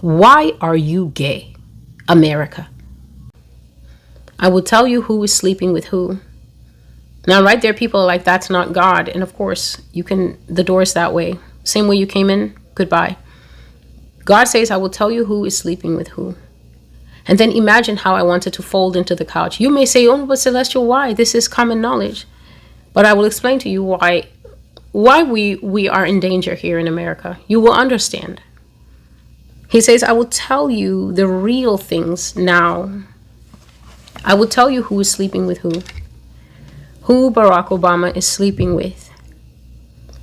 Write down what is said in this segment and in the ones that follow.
Why are you gay, America? I will tell you who is sleeping with who. Now, right there, people are like, that's not God. And of course, the door is that way. Same way you came in, goodbye. God says, I will tell you who is sleeping with who. And then imagine how I wanted to fold into the couch. You may say, oh, but Celestial, why? This is common knowledge. But I will explain to you why we are in danger here in America. You will understand. He says, I will tell you the real things now. I will tell you who is sleeping with who Barack Obama is sleeping with.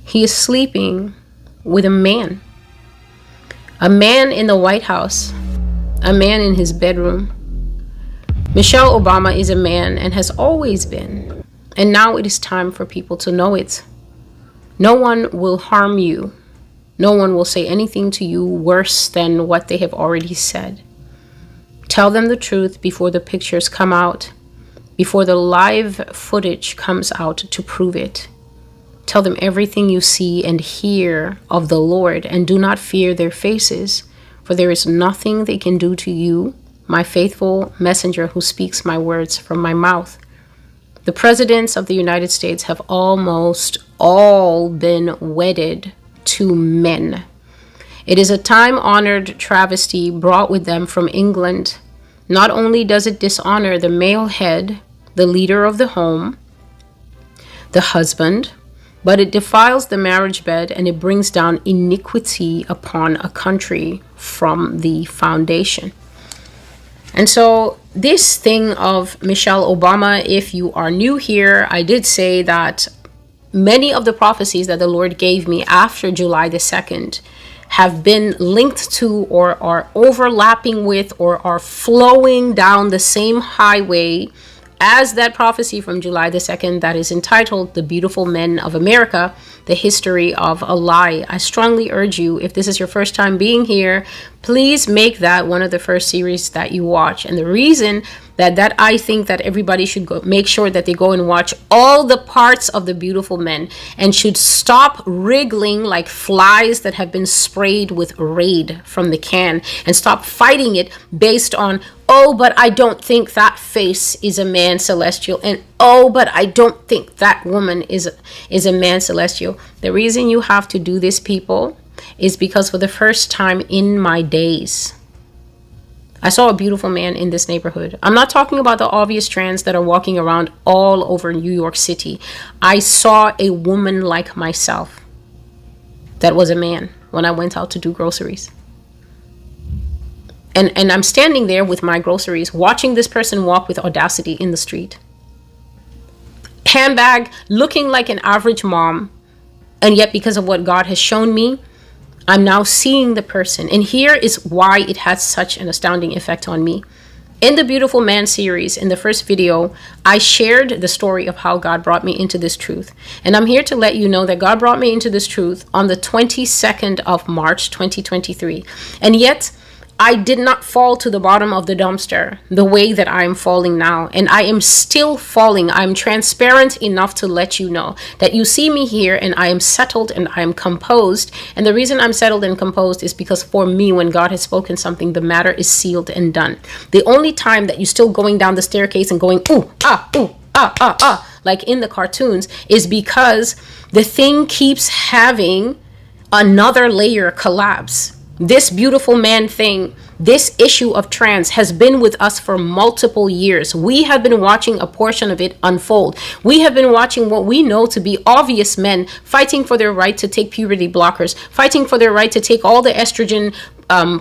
He is sleeping with a man in the White House, a man in his bedroom. Michelle Obama is a man and has always been. And now it is time for people to know it. No one will harm you. No one will say anything to you worse than what they have already said. Tell them the truth before the pictures come out, before the live footage comes out to prove it. Tell them everything you see and hear of the Lord, and do not fear their faces, for there is nothing they can do to you, my faithful messenger who speaks my words from my mouth. The presidents of the United States have almost all been wedded to men. It is a time-honored travesty brought with them from England. Not only does it dishonor the male head, the leader of the home, the husband, but it defiles the marriage bed, and it brings down iniquity upon a country from the foundation. And so this thing of Michelle Obama, if you are new here, I did say that many of the prophecies that the Lord gave me after July the 2nd have been linked to, or are overlapping with, or are flowing down the same highway as that prophecy from July the 2nd that is entitled The Beautiful Men of America, The History of a Lie. I strongly urge you, if this is your first time being here, please make that one of the first series that you watch. And the reason that I think that everybody should go make sure that they go and watch all the parts of The Beautiful Men, and should stop wriggling like flies that have been sprayed with Raid from the can, and stop fighting it based on, oh, but I don't think that face is a man celestial, and oh, but I don't think that woman is a man celestial. The reason you have to do this, people, is because for the first time in my days, I saw a beautiful man in this neighborhood. I'm not talking about the obvious trans that are walking around all over New York City. I saw a woman like myself that was a man when I went out to do groceries. And I'm standing there with my groceries, watching this person walk with audacity in the street. Handbag, looking like an average mom. And yet, because of what God has shown me, I'm now seeing the person. And here is why it had such an astounding effect on me. In the Beautiful Man series, in the first video, I shared the story of how God brought me into this truth. And I'm here to let you know that God brought me into this truth on the 22nd of March, 2023. And yet, I did not fall to the bottom of the dumpster the way that I am falling now. And I am still falling. I'm transparent enough to let you know that you see me here, and I am settled and I am composed. And the reason I'm settled and composed is because for me, when God has spoken something, the matter is sealed and done. The only time that you're still going down the staircase and going, ooh, like in the cartoons, is because the thing keeps having another layer collapse. This beautiful man thing, this issue of trans has been with us for multiple years. We have been watching a portion of it unfold. We have been watching what we know to be obvious men fighting for their right to take puberty blockers, fighting for their right to take all the estrogen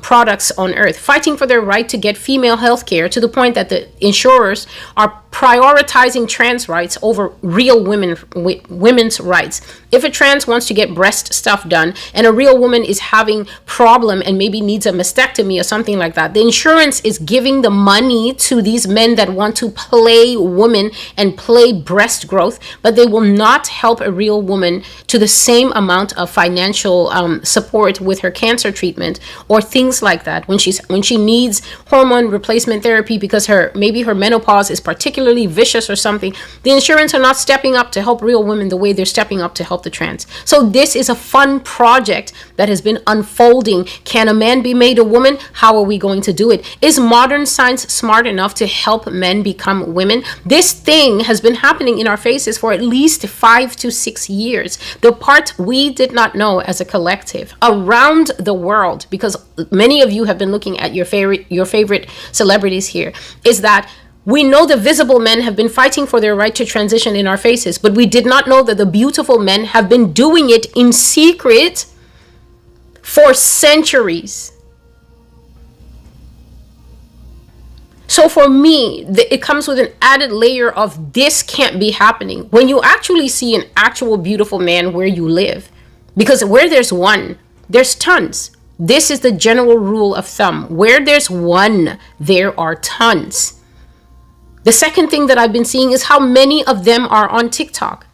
products on earth, fighting for their right to get female health care, to the point that the insurers are prioritizing trans rights over real women's rights. If a trans wants to get breast stuff done and a real woman is having problem and maybe needs a mastectomy or something like that, the insurance is giving the money to these men that want to play women and play breast growth, but they will not help a real woman to the same amount of financial support with her cancer treatment or things like that when she needs hormone replacement therapy because maybe her menopause is particularly particularly vicious or something, the insurance are not stepping up to help real women the way they're stepping up to help the trans. So this is a fun project that has been unfolding. Can a man be made a woman? How are we going to do it? Is modern science smart enough to help men become women? This thing has been happening in our faces for at least 5 to 6 years. The part we did not know as a collective around the world, because many of you have been looking at your favorite celebrities here, is that we know the visible men have been fighting for their right to transition in our faces, but we did not know that the beautiful men have been doing it in secret for centuries. So for me, it comes with an added layer of this can't be happening when you actually see an actual beautiful man where you live. Because where there's one, there's tons. This is the general rule of thumb. Where there's one, there are tons. The second thing that I've been seeing is how many of them are on TikTok.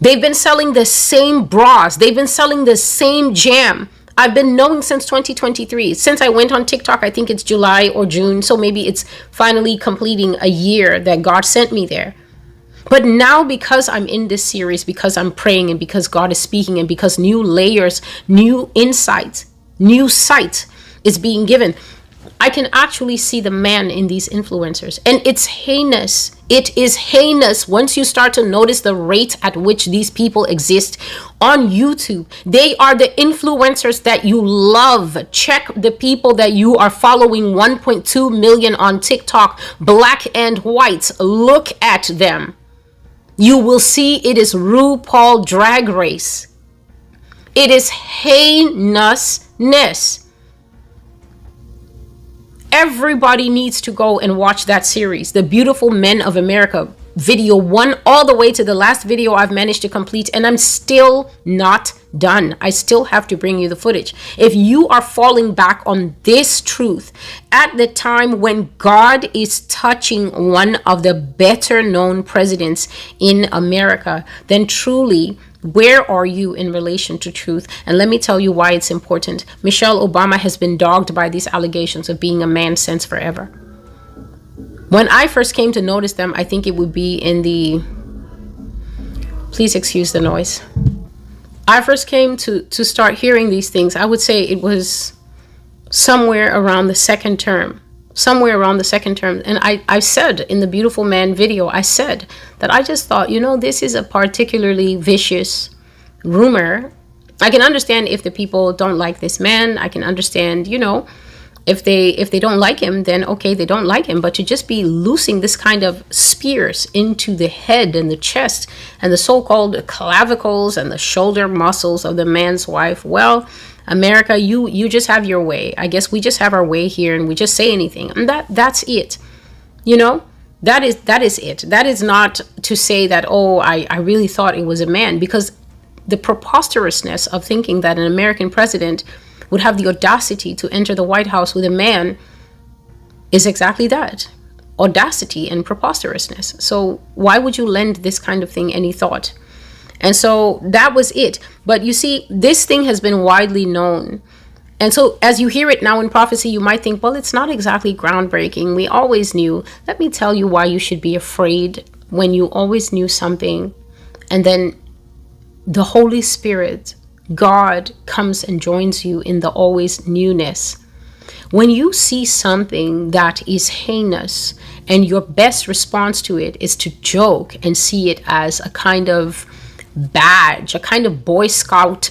They've been selling the same bras. They've been selling the same jam. I've been knowing since 2023. Since I went on TikTok, I think it's July or June. So maybe it's finally completing a year that God sent me there. But now, because I'm in this series, because I'm praying, and because God is speaking, and because new layers, new insights, new sight is being given, I can actually see the man in these influencers. And it's heinous. It is heinous once you start to notice the rate at which these people exist on YouTube. They are the influencers that you love. Check the people that you are following, 1.2 million on TikTok, black and white. Look at them. You will see it is RuPaul Drag Race. It is heinousness. Everybody needs to go and watch that series, The Beautiful Men of America, video 1 all the way to the last video I've managed to complete, and I'm still not done. I still have to bring you the footage. If you are falling back on this truth at the time when God is touching one of the better known presidents in America, then truly, where are you in relation to truth? And let me tell you why it's important. Michelle Obama has been dogged by these allegations of being a man since forever. When I first came to notice them, I think it would be in the, please excuse the noise. I first came to start hearing these things, I would say it was somewhere around the second term. And I said in the Beautiful Man video, I said that I just thought, this is a particularly vicious rumor. I can understand if the people don't like this man. I can understand, if they don't like him, then okay, they don't like him. But to just be loosing this kind of spears into the head and the chest and the so-called clavicles and the shoulder muscles of the man's wife, well, America, you just have your way. I guess we just have our way here, and we just say anything, and that's it. That is it. That is not to say that, I really thought it was a man, because the preposterousness of thinking that an American president would have the audacity to enter the White House with a man is exactly that, audacity and preposterousness. So why would you lend this kind of thing any thought? And so that was it. But you see, this thing has been widely known. And so as you hear it now in prophecy, you might think, well, it's not exactly groundbreaking. We always knew. Let me tell you why you should be afraid when you always knew something. And then the Holy Spirit, God, comes and joins you in the always newness. When you see something that is heinous and your best response to it is to joke and see it as a kind of badge, a kind of Boy Scout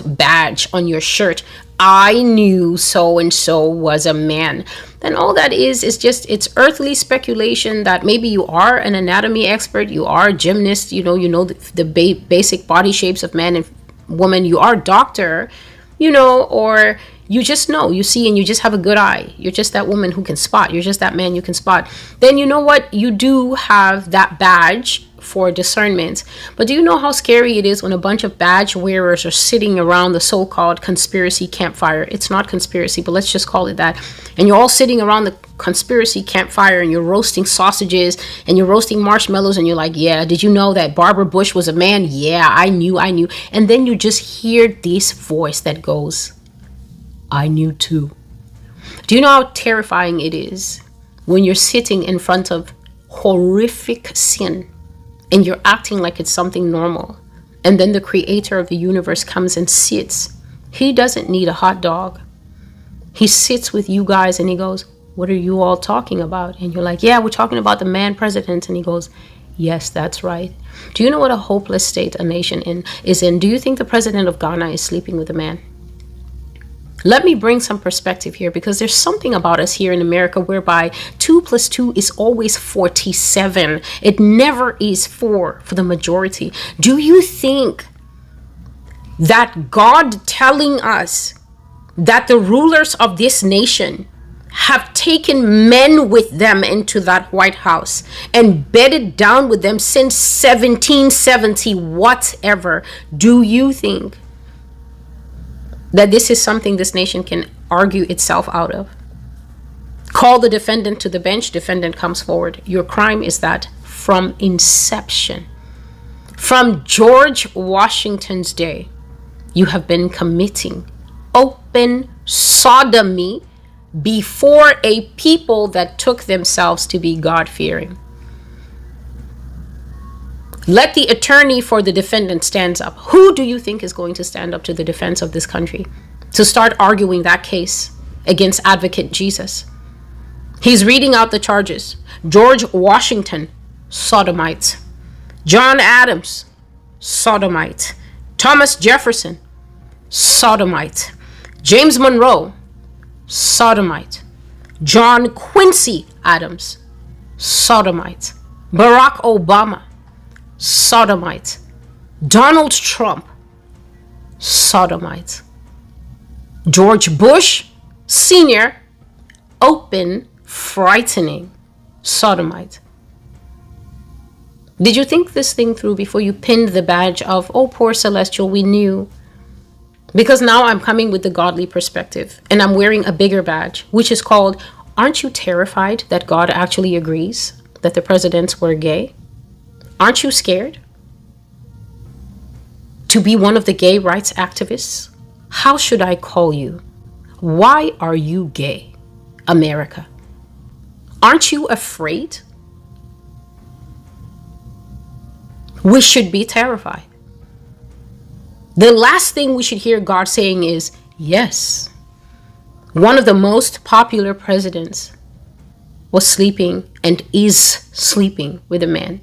badge on your shirt, I knew so and so was a man, then all that is just, it's earthly speculation that maybe you are an anatomy expert, you are a gymnast, the basic body shapes of man and woman, you are a doctor, or you just know, you see, and you just have a good eye. You're just that woman who can spot. You're just that man you can spot. Then you know what? You do have that badge for discernment. But do you know how scary it is when a bunch of badge wearers are sitting around the so-called conspiracy campfire? It's not conspiracy, but let's just call it that. And you're all sitting around the conspiracy campfire and you're roasting sausages and you're roasting marshmallows and you're like, yeah, did you know that Barbara Bush was a man? Yeah, I knew. And then you just hear this voice that goes, I knew too. Do you know how terrifying it is when you're sitting in front of horrific sin and you're acting like it's something normal, and then the creator of the universe comes and sits. He doesn't need a hot dog. He sits with you guys and he goes, what are you all talking about? And you're like, yeah, we're talking about the man president. And he goes, yes, that's right. Do you know what a hopeless state a nation is in? Do you think the president of Ghana is sleeping with a man? Let me bring some perspective here, because there's something about us here in America whereby 2 + 2 is always 47. It never is 4 for the majority. Do you think that God telling us that the rulers of this nation have taken men with them into that White House and bedded down with them since 1770, whatever? Do you think that this is something this nation can argue itself out of? Call the defendant to the bench, defendant comes forward. Your crime is that from inception, from George Washington's day, you have been committing open sodomy before a people that took themselves to be God-fearing. Let the attorney for the defendant stand up. Who do you think is going to stand up to the defense of this country to start arguing that case against Advocate Jesus? He's reading out the charges. George Washington, sodomite. John Adams, sodomite. Thomas Jefferson, sodomite. James Monroe, sodomite. John Quincy Adams, sodomite. Barack Obama, sodomite. Donald Trump, sodomite. George Bush Sr., open, frightening, sodomite. Did you think this thing through before you pinned the badge of, oh, poor Celestial, we knew? Because now I'm coming with the godly perspective and I'm wearing a bigger badge, which is called, aren't you terrified that God actually agrees that the presidents were gay? Aren't you scared to be one of the gay rights activists? How should I call you? Why are you gay, America? Aren't you afraid? We should be terrified. The last thing we should hear God saying is, yes, one of the most popular presidents was sleeping and is sleeping with a man.